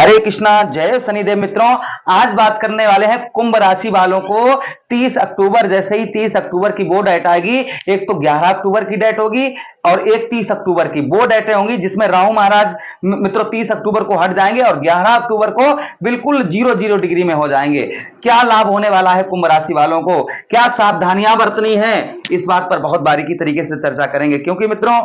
हरे कृष्णा, जय शनिदेव। मित्रों, आज बात करने वाले हैं कुंभ राशि वालों को 30 अक्टूबर, जैसे ही 30 अक्टूबर की वो डेट आएगी, एक तो 11 अक्टूबर की डेट होगी और एक 30 अक्टूबर की, वो डेटें होंगी जिसमें राहु महाराज मित्रों 30 अक्टूबर को हट जाएंगे और 11 अक्टूबर को बिल्कुल 0 डिग्री में हो जाएंगे। क्या लाभ होने वाला है कुंभ राशि वालों को, क्या सावधानियां बरतनी है, इस बात पर बहुत बारीकी तरीके से चर्चा करेंगे। क्योंकि मित्रों,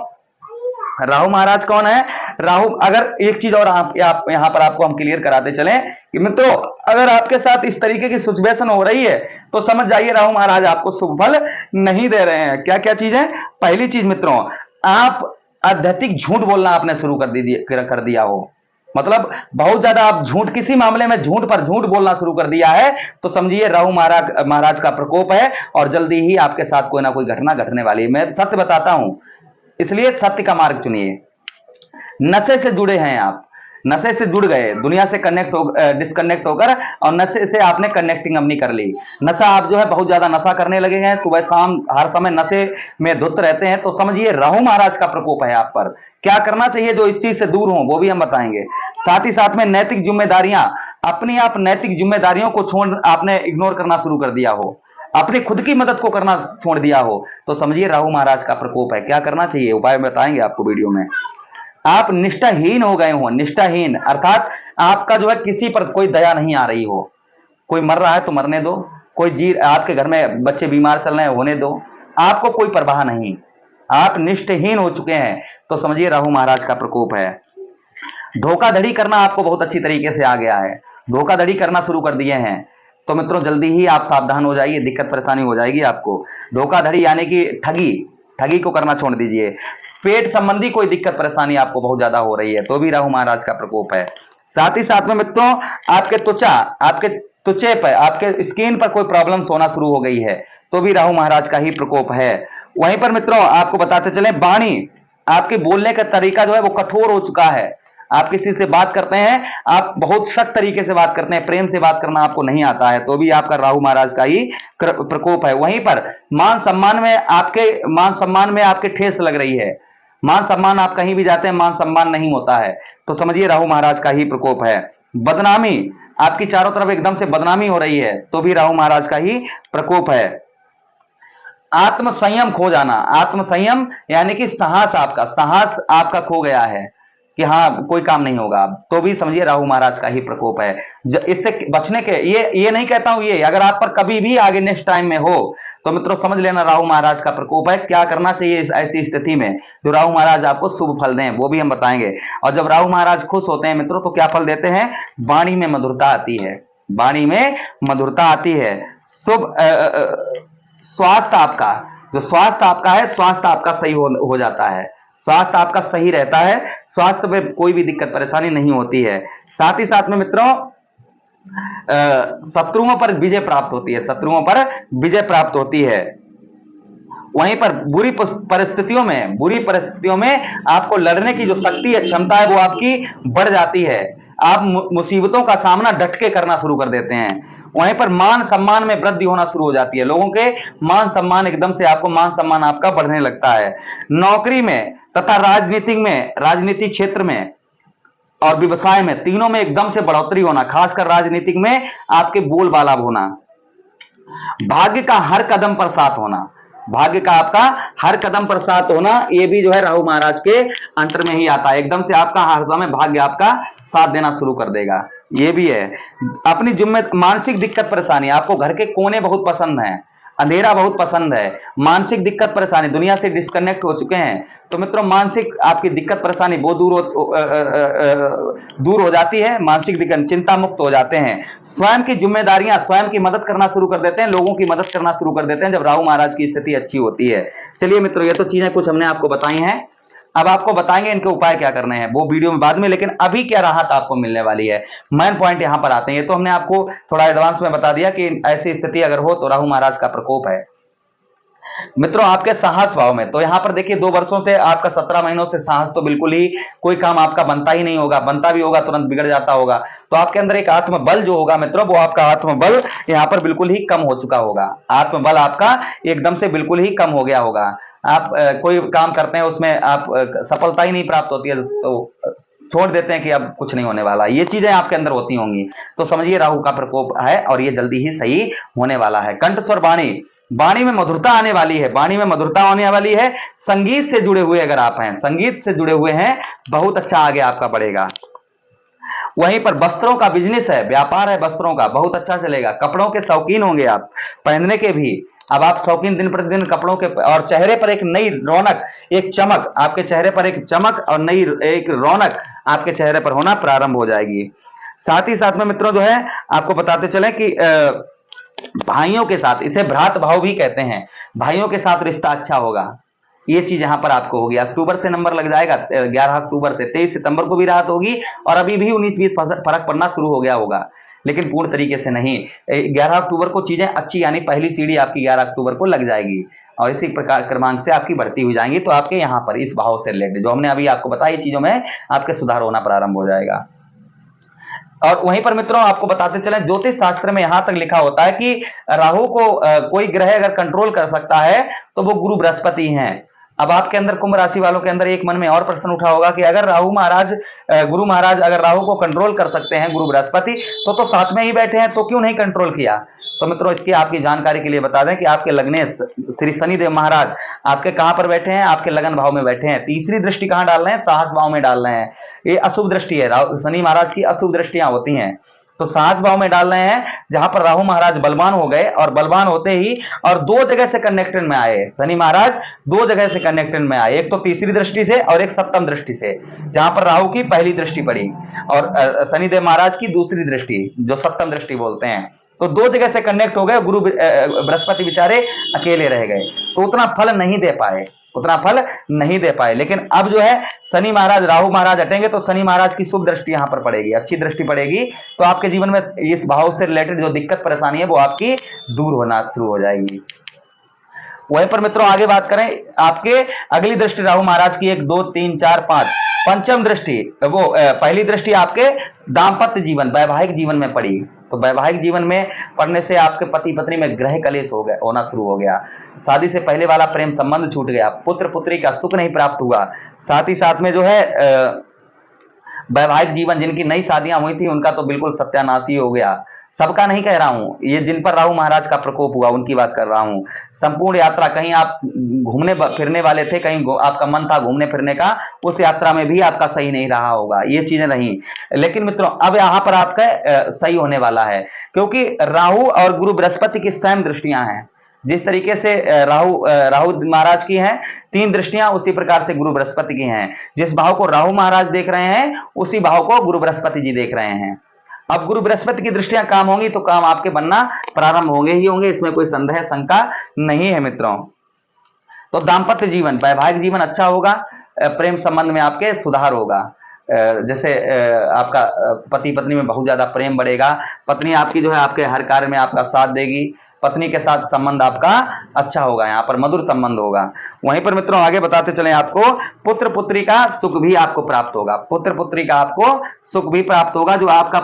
राहु महाराज कौन है? राहु, अगर एक चीज और आप यहां पर आपको हम क्लियर कराते चलें कि मित्रों, अगर आपके साथ इस तरीके की सिचुएशन हो रही है तो समझ जाइए राहु महाराज आपको शुभ फल नहीं दे रहे हैं। क्या क्या चीज है? पहली चीज मित्रों, आप अत्यधिक झूठ बोलना आपने शुरू कर दिया हो, मतलब बहुत ज्यादा आप झूठ, किसी मामले में झूठ पर झूठ बोलना शुरू कर दिया है, तो समझिए राहु महाराज का प्रकोप है और जल्दी ही आपके साथ कोई ना कोई घटना घटने वाली है। मैं सत्य बताता हूं, इसलिए सत्य का मार्ग चुनिए। नशे से जुड़े हैं आप, नशे से जुड़ गए, दुनिया से डिस्कनेक्ट होकर, और नशे से आपने कनेक्टिंग अपनी कर ली। नशा आप जो है बहुत ज्यादा नशा करने लगे हैं, सुबह शाम हर समय नशे में धुत रहते हैं, तो समझिए राहु महाराज का प्रकोप है आप पर। क्या करना चाहिए जो इस चीज से दूर हो, वो भी हम बताएंगे। साथ ही साथ में नैतिक जिम्मेदारियां, अपनी आप नैतिक जिम्मेदारियों को छोड़ आपने इग्नोर करना शुरू कर दिया हो, अपनी खुद की मदद को करना छोड़ दिया हो, तो समझिए राहु महाराज का प्रकोप है। क्या करना चाहिए, उपाय बताएंगे आपको वीडियो में। आप निष्ठाहीन हो गए हो, निष्ठाहीन अर्थात आपका जो है किसी पर कोई दया नहीं आ रही हो, कोई मर रहा है तो मरने दो, कोई जी, आपके घर में बच्चे बीमार चल रहे हैं होने दो, आपको कोई परवाह नहीं, आप निष्ठाहीन हो चुके हैं, तो समझिए राहु महाराज का प्रकोप है। धोखाधड़ी करना आपको बहुत अच्छी तरीके से आ गया है, धोखाधड़ी करना शुरू कर दिए हैं, तो मित्रों जल्दी ही आप सावधान हो जाइए, दिक्कत परेशानी हो जाएगी आपको। धोखाधड़ी यानी कि ठगी, ठगी को करना छोड़ दीजिए। पेट संबंधी कोई दिक्कत परेशानी आपको बहुत ज्यादा हो रही है, तो भी राहु महाराज का प्रकोप है। साथ ही साथ में मित्रों, आपके त्वचे पर, आपके स्किन पर कोई प्रॉब्लम होना शुरू हो गई है, तो भी राहु महाराज का ही प्रकोप है। वहीं पर मित्रों आपको बताते चले, वाणी, आपके बोलने का तरीका जो है वो कठोर हो चुका है। आप किसी से बात करते हैं, आप बहुत सख्त तरीके से बात करते हैं, प्रेम से बात करना आपको नहीं आता है, तो भी आपका राहु महाराज का ही प्रकोप है। वहीं पर मान सम्मान में आपके ठेस लग रही है, मान सम्मान, आप कहीं भी जाते हैं मान सम्मान नहीं होता है, तो समझिए राहु महाराज का ही प्रकोप है। बदनामी, आपकी चारों तरफ एकदम से बदनामी हो रही है, तो भी राहु महाराज का ही प्रकोप है। आत्मसंयम खो जाना, आत्मसंयम यानी कि साहस आपका खो गया है कि हाँ कोई काम नहीं होगा, तो भी समझिए राहु महाराज का ही प्रकोप है। इससे बचने के, ये नहीं कहता हूं, ये अगर आप पर कभी भी आगे नेक्स्ट टाइम में हो तो मित्रों समझ लेना राहु महाराज का प्रकोप है। क्या करना चाहिए इस ऐसी स्थिति में जो राहु महाराज आपको शुभ फल दें, वो भी हम बताएंगे। और जब राहु महाराज खुश होते हैं मित्रों, तो क्या फल देते हैं? वाणी में मधुरता आती है, वाणी में मधुरता आती है। शुभ स्वास्थ्य आपका, जो स्वास्थ्य आपका है, स्वास्थ्य आपका सही हो जाता है, स्वास्थ्य आपका सही रहता है, स्वास्थ्य में कोई भी दिक्कत परेशानी नहीं होती है। साथ ही साथ में मित्रों शत्रुओं पर विजय प्राप्त होती है, शत्रुओं पर विजय प्राप्त होती है। वहीं पर बुरी परिस्थितियों में आपको लड़ने की जो शक्ति है, क्षमता है, वो आपकी बढ़ जाती है। आप मुसीबतों का सामना डट के करना शुरू कर देते हैं। वहीं पर मान सम्मान में वृद्धि होना शुरू हो जाती है, लोगों के मान सम्मान, एकदम से आपको मान सम्मान आपका बढ़ने लगता है। नौकरी में तथा राजनीतिक क्षेत्र में और व्यवसाय में, तीनों में एकदम से बढ़ोतरी होना, खासकर राजनीतिक में आपके बोलबाला होना। भाग्य का हर कदम पर साथ होना, भाग्य का आपका हर कदम पर साथ होना, ये भी जो है राहु महाराज के अंतर में ही आता है। एकदम से आपका हर समय भाग्य आपका साथ देना शुरू कर देगा, ये भी है। अपनी मानसिक दिक्कत परेशानी, आपको घर के कोने बहुत पसंद है, अंधेरा बहुत पसंद है, मानसिक दिक्कत परेशानी, दुनिया से डिस्कनेक्ट हो चुके हैं, तो मित्रों मानसिक आपकी दिक्कत परेशानी वो दूर हो जाती है, मानसिक दिक्कत, चिंता मुक्त हो जाते हैं। स्वयं की जिम्मेदारियां, स्वयं की मदद करना शुरू कर देते हैं, लोगों की मदद करना शुरू कर देते हैं जब राहु महाराज की स्थिति अच्छी होती है। चलिए मित्रों, ये तो चीजें कुछ हमने आपको बताई हैं, अब आपको बताएंगे इनके उपाय क्या करने हैं, वो वीडियो में बाद में। लेकिन अभी क्या राहत आपको मिलने वाली है, मेन पॉइंट यहां पर आते हैं। ये तो हमने आपको थोड़ा एडवांस में बता दिया कि ऐसी स्थिति अगर हो तो राहु महाराज का प्रकोप है। मित्रों आपके साहस भाव में, तो यहां पर देखिए 2 वर्षों से आपका 17 महीनों से साहस तो बिल्कुल ही कोई काम आपका बनता ही नहीं होगा, बनता भी होगा तुरंत बिगड़ जाता होगा। तो आपके अंदर एक आत्मबल जो होगा मित्रों, वो आपका आत्मबल यहां पर बिल्कुल ही कम हो चुका होगा, आत्मबल आपका एकदम से बिल्कुल ही कम हो गया होगा। आप कोई काम करते हैं उसमें आप सफलता ही नहीं प्राप्त होती है, तो छोड़ देते हैं कि अब कुछ नहीं होने वाला, ये चीजें आपके अंदर होती होंगी, तो समझिए राहु का प्रकोप है और ये जल्दी ही सही होने वाला है। कंठ स्वर वाणी, वाणी में मधुरता आने वाली है, वाणी में मधुरता होने वाली है। संगीत से जुड़े हुए अगर आप हैं, संगीत से जुड़े हुए हैं, बहुत अच्छा आगे आपका बढ़ेगा। वहीं पर वस्त्रों का बिजनेस है, व्यापार है वस्त्रों का, बहुत अच्छा चलेगा। कपड़ों के शौकीन होंगे आप, पहनने के भी अब आप शौकीन, दिन प्रतिदिन कपड़ों के, और चेहरे पर एक नई रौनक, एक चमक, आपके चेहरे पर एक चमक और नई एक रौनक आपके चेहरे पर होना प्रारंभ हो जाएगी। साथ ही साथ में मित्रों जो है आपको बताते चले कि भाइयों के साथ, इसे भ्रात भाव भी कहते हैं, भाइयों के साथ रिश्ता अच्छा होगा, ये चीज यहां पर आपको होगी। अक्टूबर से नंबर लग जाएगा, 11 अक्टूबर से 23 सितंबर को भी राहत होगी, और अभी भी 19-20 फर्क पड़ना शुरू हो गया होगा, लेकिन पूर्ण तरीके से नहीं। 11 अक्टूबर को चीजें अच्छी, यानी पहली सीढ़ी आपकी 11 अक्टूबर को लग जाएगी, और इसी प्रकार क्रमांक से आपकी बढ़ती हुई जाएंगी। तो आपके यहाँ पर इस भाव से रिलेटेड जो हमने अभी आपको बताया, चीजों में आपके सुधार होना प्रारंभ हो जाएगा। और वहीं पर मित्रों आपको बताते चले, ज्योतिष शास्त्र में यहां तक लिखा होता है कि राहु को कोई ग्रह अगर कंट्रोल कर सकता है तो वो गुरु बृहस्पति हैं। अब आपके अंदर, कुंभ राशि वालों के अंदर एक मन में और प्रश्न उठा होगा कि अगर राहु महाराज, गुरु महाराज अगर राहु को कंट्रोल कर सकते हैं, गुरु बृहस्पति, तो साथ में ही बैठे हैं, तो क्यों नहीं कंट्रोल किया? तो मित्रों इसकी आपकी जानकारी के लिए बता दें कि आपके लग्नेश श्री शनिदेव महाराज आपके कहां पर बैठे हैं? आपके लगन भाव में बैठे हैं। तीसरी दृष्टि कहां डाल रहे हैं? साहस भाव में डाल रहे हैं। ये अशुभ दृष्टि है, शनि महाराज की अशुभ दृष्टियां होती हैं, तो साहस भाव में डाल रहे हैं, जहां पर राहु महाराज बलवान हो गए, और बलवान होते ही और दो जगह से कनेक्टेड में आए। शनि महाराज दो जगह से कनेक्टेड में आए, एक तो तीसरी दृष्टि से और एक सप्तम दृष्टि से, जहां पर राहु की पहली दृष्टि पड़ी और शनिदेव महाराज की दूसरी दृष्टि, जो सप्तम दृष्टि बोलते हैं। तो दो जगह से कनेक्ट हो गए, गुरु बृहस्पति बेचारे अकेले रह गए, तो उतना फल नहीं दे पाए, उतना फल नहीं दे पाए। लेकिन अब जो है शनि महाराज, राहु महाराज हटेंगे तो शनि महाराज की शुभ दृष्टि यहां पर पड़ेगी, अच्छी दृष्टि पड़ेगी, तो आपके जीवन में इस भाव से रिलेटेड जो दिक्कत परेशानी है वो आपकी दूर होना शुरू हो जाएगी। वहीं पर मित्रों आगे बात करें, आपके अगली दृष्टि राहु महाराज की 1 2 3 4 5 पंचम दृष्टि, वो पहली दृष्टि आपके दाम्पत्य जीवन, वैवाहिक जीवन में पड़ी। तो वैवाहिक जीवन में पढ़ने से आपके पति पत्नी में ग्रह कलेश हो गया, होना शुरू हो गया, शादी से पहले वाला प्रेम संबंध छूट गया, पुत्र पुत्री का सुख नहीं प्राप्त हुआ। साथ ही साथ में जो है वैवाहिक जीवन, जिनकी नई शादियां हुई थी उनका तो बिल्कुल सत्यानाश ही हो गया। सबका नहीं कह रहा हूं, ये जिन पर राहु महाराज का प्रकोप हुआ उनकी बात कर रहा हूं। संपूर्ण यात्रा, कहीं आप घूमने फिरने वाले थे, कहीं आपका मन था घूमने फिरने का, उस यात्रा में भी आपका सही नहीं रहा होगा, ये चीजें नहीं। लेकिन मित्रों अब यहां पर आपका सही होने वाला है, क्योंकि राहु और गुरु बृहस्पति की स्वयं दृष्टियां हैं। जिस तरीके से राहु महाराज की हैं 3 दृष्टियां, उसी प्रकार से गुरु बृहस्पति की हैं। जिस भाव को राहु महाराज देख रहे हैं उसी भाव को गुरु बृहस्पति जी देख रहे हैं। अब गुरु बृहस्पति की दृष्टियां काम होंगी तो काम आपके बनना प्रारंभ होंगे ही होंगे, इसमें कोई संदेह शंका नहीं है मित्रों। तो दाम्पत्य जीवन, वैवाहिक जीवन अच्छा होगा, प्रेम संबंध में आपके सुधार होगा, जैसे आपका पति पत्नी में बहुत ज्यादा प्रेम बढ़ेगा, पत्नी आपकी जो है आपके हर कार्य में आपका साथ देगी, पत्नी के साथ संबंध आपका अच्छा होगा, यहाँ पर मधुर संबंध होगा। वहीं पर मित्रों आगे बताते चलें, आपको पुत्र पुत्री का सुख भी आपको प्राप्त होगा, पुत्र पुत्री का आपको सुख भी प्राप्त होगा। जो आपका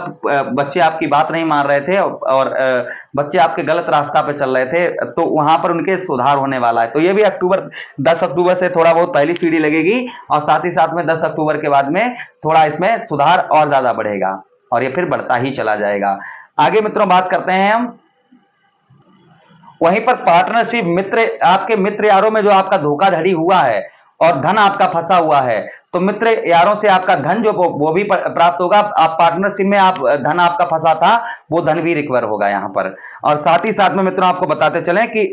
बच्चे आपकी बात नहीं मान रहे थे और बच्चे आपके गलत रास्ता पे चल रहे थे, तो वहां पर उनके सुधार होने वाला है। तो ये भी 10 अक्टूबर से थोड़ा बहुत पहली सीढ़ी लगेगी, और साथ ही साथ में 10 अक्टूबर के बाद में थोड़ा इसमें सुधार और ज्यादा बढ़ेगा, और ये फिर बढ़ता ही चला जाएगा। आगे मित्रों बात करते हैं हम, वहीं पर पार्टनरशिप, मित्र, आपके मित्र यारों में जो आपका धोखाधड़ी हुआ है और धन आपका फंसा हुआ है, तो मित्र यारों से आपका धन जो वो भी प्राप्त होगा। आप पार्टनरशिप में आप धन आपका फंसा था वो धन भी रिकवर होगा यहाँ पर। और साथ ही साथ में मित्रों आपको बताते चलें कि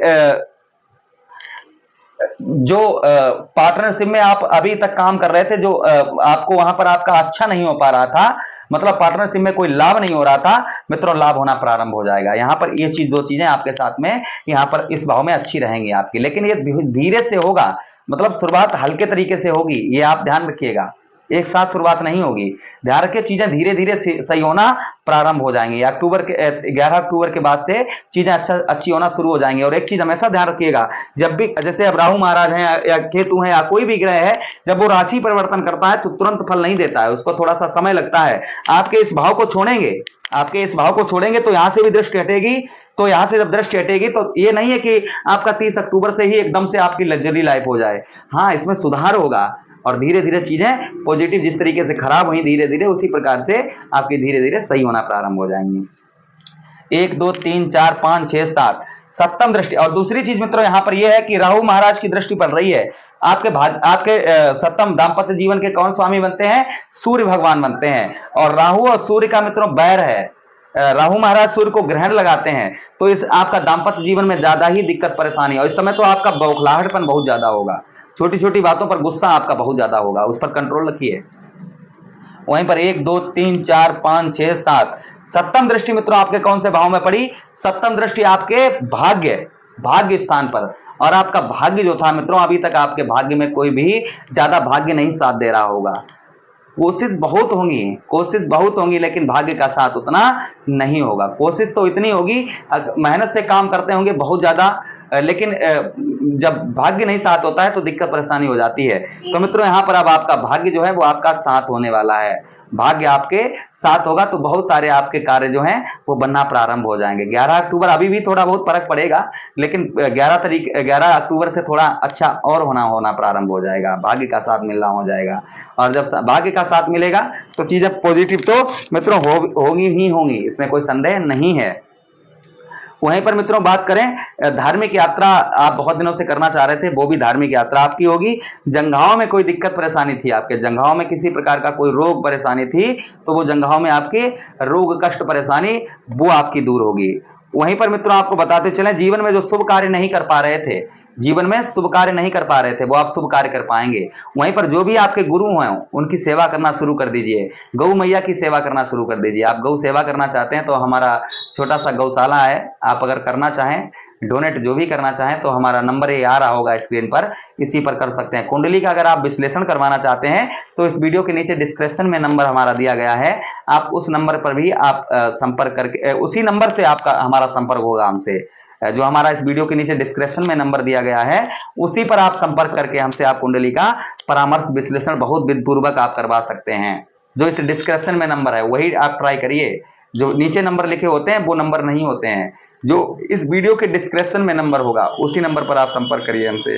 जो पार्टनरशिप में आप अभी तक काम कर रहे थे, जो आपको वहां पर आपका अच्छा नहीं हो पा रहा था, मतलब पार्टनरशिप में कोई लाभ नहीं हो रहा था, मित्रों लाभ होना प्रारंभ हो जाएगा। यहाँ पर ये चीज, 2 चीजें आपके साथ में यहाँ पर इस भाव में अच्छी रहेंगी आपकी, लेकिन ये धीरे से होगा, मतलब शुरुआत हल्के तरीके से होगी, ये आप ध्यान रखिएगा, एक साथ शुरुआत नहीं होगी। ध्यान रखिए, चीजें धीरे धीरे सही होना प्रारंभ हो जाएंगी। 11 अक्टूबर के बाद से चीजें अच्छी होना शुरू हो जाएंगी। और एक चीज हमेशा ध्यान रखिएगा, जब भी जैसे अब राहु महाराज हैं या केतु हैं या कोई भी ग्रह है, जब वो राशि परिवर्तन करता है तो तुरंत फल नहीं देता है, उसको थोड़ा सा समय लगता है। आपके इस भाव को छोड़ेंगे, आपके इस भाव को छोड़ेंगे तो यहां से भी दृष्टि हटेगी, तो यहां से जब दृष्टि हटेगी तो ये नहीं है कि आपका 30 अक्टूबर से ही एकदम से आपकी लग्जरी लाइफ हो जाए। हाँ, इसमें सुधार होगा, और धीरे धीरे चीजें पॉजिटिव जिस तरीके से खराब हुई धीरे धीरे उसी प्रकार से आपकी धीरे धीरे सही होना प्रारंभ हो जाएंगी। 1 2 3 4 5 6 7 सप्तम दृष्टि। और दूसरी चीज मित्रों यहां पर यह है कि राहु महाराज की दृष्टि पड़ रही है आपके सप्तम दाम्पत्य जीवन के कौन स्वामी बनते हैं? सूर्य भगवान बनते हैं। और राहु और सूर्य का मित्रों बैर है, राहु महाराज सूर्य को ग्रहण लगाते हैं, तो इस आपका दाम्पत्य जीवन में ज्यादा ही दिक्कत परेशानी, और इस समय तो आपका बौखलाहटपन बहुत ज्यादा होगा, छोटी छोटी बातों पर गुस्सा आपका बहुत ज्यादा होगा, उस पर कंट्रोल रखिए। वहीं पर 1 2 3 4 5 6 7 सप्तम दृष्टि मित्रों आपके कौन से भाव में पड़ी? सप्तम दृष्टि आपके भाग्य स्थान पर। और आपका भाग्य जो था मित्रों, अभी तक आपके भाग्य में कोई भी ज्यादा भाग्य नहीं साथ दे रहा होगा। कोशिश बहुत होंगी लेकिन भाग्य का साथ उतना नहीं होगा। कोशिश तो इतनी होगी, मेहनत से काम करते होंगे बहुत ज्यादा, लेकिन जब भाग्य नहीं साथ होता है तो दिक्कत परेशानी हो जाती है। तो मित्रों यहां पर अब आपका भाग्य जो है वो आपका साथ होने वाला है, भाग्य आपके साथ होगा तो बहुत सारे आपके कार्य जो हैं वो बनना प्रारंभ हो जाएंगे। 11 अक्टूबर अभी भी थोड़ा बहुत फर्क पड़ेगा, लेकिन 11 अक्टूबर से थोड़ा अच्छा और होना प्रारंभ हो जाएगा, भाग्य का साथ मिलना हो जाएगा। और जब भाग्य का साथ मिलेगा तो चीजें पॉजिटिव तो मित्रों होगी ही होंगी, इसमें कोई संदेह नहीं है। वहीं पर मित्रों बात करें धार्मिक यात्रा आप बहुत दिनों से करना चाह रहे थे, वो भी धार्मिक यात्रा आपकी होगी। जंघाओं में कोई दिक्कत परेशानी थी, आपके जंघाओं में किसी प्रकार का कोई रोग परेशानी थी, तो वो जंघाओं में आपकी रोग कष्ट परेशानी वो आपकी दूर होगी। वहीं पर मित्रों आपको बताते चले, जीवन में जो शुभ कार्य नहीं कर पा रहे थे, वो आप शुभ कार्य कर पाएंगे। वहीं पर जो भी आपके गुरु हैं उनकी सेवा करना शुरू कर दीजिए, गौ मैया की सेवा करना शुरू कर दीजिए। आप गौ सेवा करना चाहते हैं तो हमारा छोटा सा गौशाला है, आप अगर करना चाहें डोनेट जो भी करना चाहें तो हमारा नंबर ये आ रहा होगा स्क्रीन पर, इसी पर कर सकते हैं। कुंडली का अगर आप विश्लेषण करवाना चाहते हैं तो इस वीडियो के नीचे डिस्क्रिप्शन में नंबर हमारा दिया गया है, आप उस नंबर पर भी आप संपर्क करके, उसी नंबर से आपका हमारा संपर्क होगा हमसे, जो हमारा इस वीडियो के नीचे डिस्क्रिप्शन में नंबर दिया गया है उसी पर आप संपर्क करके हमसे आप कुंडली का परामर्श विश्लेषण बहुत विधिपूर्वक आप करवा सकते हैं। जो इस डिस्क्रिप्शन में नंबर है वही आप ट्राई करिए, जो नीचे नंबर लिखे होते हैं वो नंबर नहीं होते हैं, जो इस वीडियो के डिस्क्रिप्शन में नंबर होगा उसी नंबर पर आप संपर्क करिए हमसे।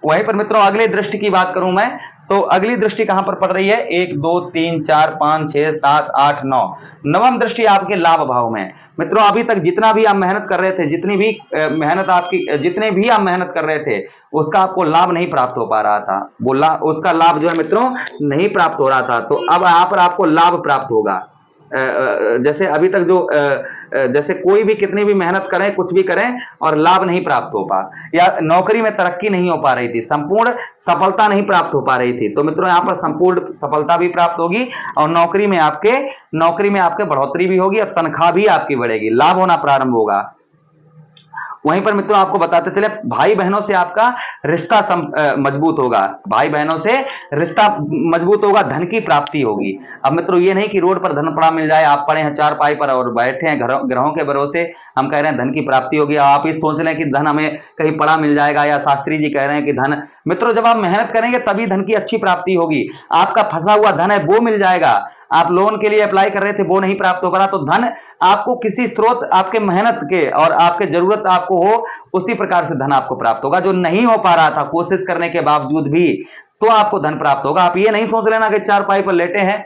वहीं पर मित्रों अगली दृष्टि की बात करूं मैं तो अगली दृष्टि कहां पर पड़ रही है? 1 2 3 4 5 6 7 8 9 नवम दृष्टि आपके लाभ भाव में। मित्रों अभी तक जितना भी आप मेहनत कर रहे थे, जितने भी आप मेहनत कर रहे थे उसका आपको लाभ नहीं प्राप्त हो पा रहा था, उसका लाभ जो है मित्रों नहीं प्राप्त हो रहा था, तो अब यहाँ पर आपको लाभ प्राप्त होगा। जैसे अभी तक जो जैसे कोई भी कितनी भी मेहनत करें कुछ भी करें और लाभ नहीं प्राप्त हो पा, या नौकरी में तरक्की नहीं हो पा रही थी, संपूर्ण सफलता नहीं प्राप्त हो पा रही थी, तो मित्रों यहाँ पर संपूर्ण सफलता भी प्राप्त होगी और नौकरी में आपके बढ़ोतरी भी होगी और तनख्वाह भी आपकी बढ़ेगी, लाभ होना प्रारंभ होगा। वहीं पर मित्रों आपको बताते चले भाई बहनों से आपका रिश्ता मजबूत होगा, धन की प्राप्ति होगी। अब मित्रों ये नहीं कि रोड पर धन पड़ा मिल जाए, आप पड़े हैं चारपाई पर और बैठे हैं ग्रहों के भरोसे, हम कह रहे हैं धन की प्राप्ति होगी, आप ही सोच रहे हैं कि धन हमें कहीं पड़ा मिल जाएगा, या शास्त्री जी कह रहे हैं कि धन, मित्रों जब आप मेहनत करेंगे तभी धन की अच्छी प्राप्ति होगी। आपका फंसा हुआ धन है वो मिल जाएगा, आप लोन के लिए अप्लाई कर रहे थे वो नहीं प्राप्त हो पा रहा, तो धन आपको किसी स्रोत आपके मेहनत के और आपके जरूरत आपको हो उसी प्रकार से धन आपको प्राप्त होगा। जो नहीं हो पा रहा था कोशिश करने के बावजूद भी तो आपको धन प्राप्त होगा। आप ये नहीं सोच लेना कि चारपाई पर लेटे हैं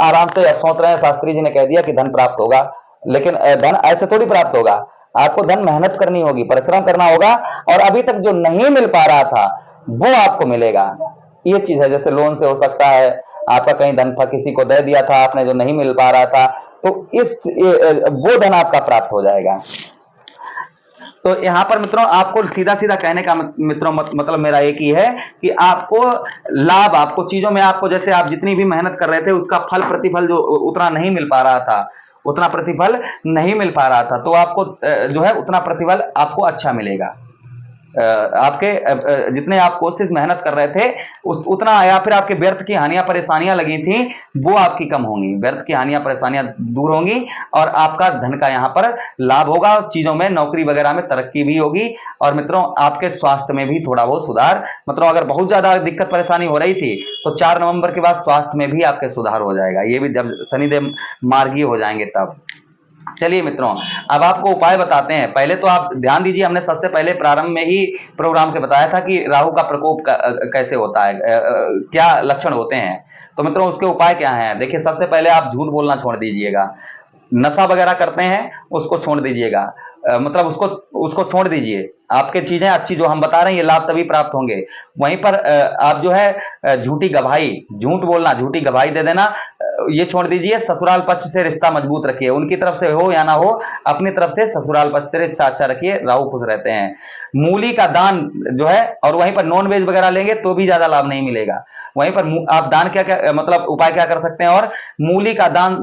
आराम से सोच रहे हैं शास्त्री जी ने कह दिया कि धन प्राप्त होगा, लेकिन धन ऐसे थोड़ी प्राप्त होगा। आपको धन मेहनत करनी होगी, परिश्रम करना होगा, और अभी तक जो नहीं मिल पा रहा था वो आपको मिलेगा। ये चीज है, जैसे लोन से हो सकता है आपका कहीं धन किसी को दे दिया था आपने जो नहीं मिल पा रहा था, तो वो धन आपका प्राप्त हो जाएगा। तो यहां पर मित्रों आपको सीधा सीधा कहने का मित्रों मतलब मेरा एक ही है कि आपको लाभ, आपको चीजों में आपको जैसे आप जितनी भी मेहनत कर रहे थे उसका फल प्रतिफल जो उतना नहीं मिल पा रहा था, तो आपको जो है उतना प्रतिफल आपको अच्छा मिलेगा। आपके जितने आप कोशिश मेहनत कर रहे थे उतना, या फिर आपके व्यर्थ की हानियां परेशानियां लगी थी वो आपकी कम होंगी, व्यर्थ की हानियां परेशानियां दूर होंगी और आपका धन का यहां पर लाभ होगा। चीजों में नौकरी वगैरह में तरक्की भी होगी, और मित्रों आपके स्वास्थ्य में भी थोड़ा बहुत सुधार, मतलब अगर बहुत ज्यादा दिक्कत परेशानी हो रही थी तो 4 नवंबर के बाद स्वास्थ्य में भी आपके सुधार हो जाएगा, ये भी जब शनिदेव मार्गी हो जाएंगे तब। चलिए मित्रों, अब आपको उपाय बताते हैं। पहले तो आप ध्यान दीजिए, हमने सबसे पहले प्रारंभ में ही प्रोग्राम के बताया था कि राहु का प्रकोप कैसे होता है, क्या लक्षण होते हैं। तो मित्रों उसके उपाय क्या हैं? देखिए, सबसे पहले आप झूठ बोलना छोड़ दीजिएगा। नशा वगैरह करते हैं उसको छोड़ दीजिएगा, मतलब उसको उसको छोड़ दीजिए। आपके चीजें अच्छी जो हम बता रहे हैं ये लाभ तभी प्राप्त होंगे। वहीं पर आप जो है झूठी गवाही, झूठ बोलना, झूठी गवाही दे देना, ये छोड़ दीजिए। ससुराल पक्ष से रिश्ता मजबूत रखिए, उनकी तरफ से हो या ना हो, अपनी तरफ से ससुराल पक्ष से रिश्ता अच्छा रखिए, राहु खुश रहते हैं। मूली का दान जो है, और वहीं पर नॉन वेज वगैरह लेंगे तो भी ज्यादा लाभ नहीं मिलेगा। वहीं पर आप दान क्या क्या मतलब उपाय क्या कर सकते हैं? और मूली का दान,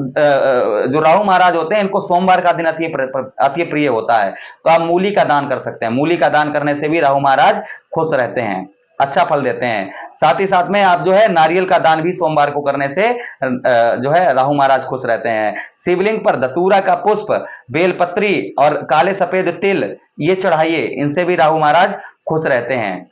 जो राहु महाराज होते हैं इनको सोमवार का दिन अति प्रिय होता है, तो आप मूली का दान कर सकते हैं। मूली का दान करने से भी राहु महाराज खुश रहते हैं, अच्छा फल देते हैं। साथ ही साथ में आप जो है नारियल का दान भी सोमवार को करने से जो है राहु महाराज खुश रहते हैं। शिवलिंग पर धतूरा का पुष्प, बेलपत्री और काले सफेद तिल ये चढ़ाइए, इनसे भी राहु महाराज खुश रहते हैं।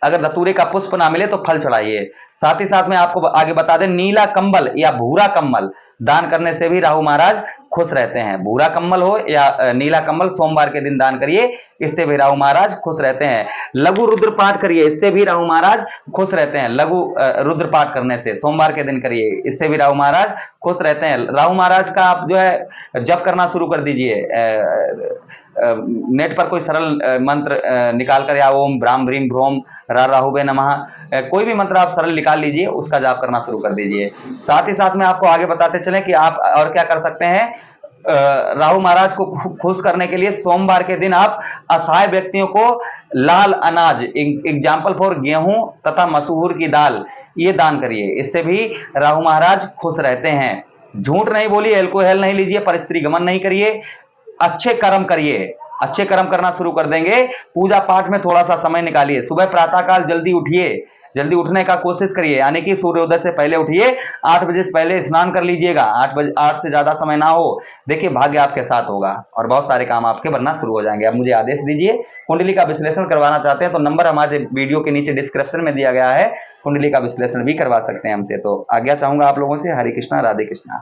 अगर धतूरे का पुष्प ना मिले तो फल चढ़ाइए। साथ ही साथ में आपको आगे बता दें, नीला कंबल या भूरा कंबल दान करने से भी राहु महाराज खुश रहते हैं। भूरा कंबल हो या नीला कंबल सोमवार के दिन दान करिए, इससे भी राहु महाराज खुश रहते हैं। लघु रुद्र पाठ करिए, इससे भी राहु महाराज खुश रहते हैं। लघु रुद्र पाठ करने से सोमवार के दिन करिए, इससे भी राहु महाराज खुश रहते हैं। राहु महाराज का आप जो है जप करना शुरू कर दीजिए। नेट पर कोई सरल मंत्र निकाल कर, या ओम ब्राह्म ब्रीम भ्रोम राहुवे नमः, कोई भी मंत्र आप सरल निकाल लीजिए, उसका जाप करना शुरू कर दीजिए। साथ ही साथ में आपको आगे बताते चलें कि आप और क्या कर सकते हैं। राहु महाराज को खुश करने के लिए सोमवार के दिन आप असहाय व्यक्तियों को लाल अनाज, एग्जाम्पल फॉर गेहूं तथा मसूर की दाल, ये दान करिए, इससे भी राहु महाराज खुश रहते हैं। झूठ नहीं बोलिए, एल्कोहल नहीं लीजिए, परिस्त्री गमन नहीं करिए, अच्छे कर्म करिए। अच्छे कर्म करना शुरू कर देंगे। पूजा पाठ में थोड़ा सा समय निकालिए। सुबह प्रातःकाल जल्दी उठिए, जल्दी उठने का कोशिश करिए, यानी कि सूर्योदय से पहले उठिए। 8 बजे से पहले स्नान कर लीजिएगा, 8 से ज्यादा समय ना हो। देखिए भाग्य आपके साथ होगा और बहुत सारे काम आपके बनना शुरू हो जाएंगे। अब मुझे आदेश दीजिए। कुंडली का विश्लेषण करवाना चाहते हैं तो नंबर हमारे वीडियो के नीचे डिस्क्रिप्शन में दिया गया है, कुंडली का विश्लेषण भी करवा सकते हैं हमसे। तो आज्ञा चाहूंगा आप लोगों से। हरे कृष्णा, राधे कृष्णा।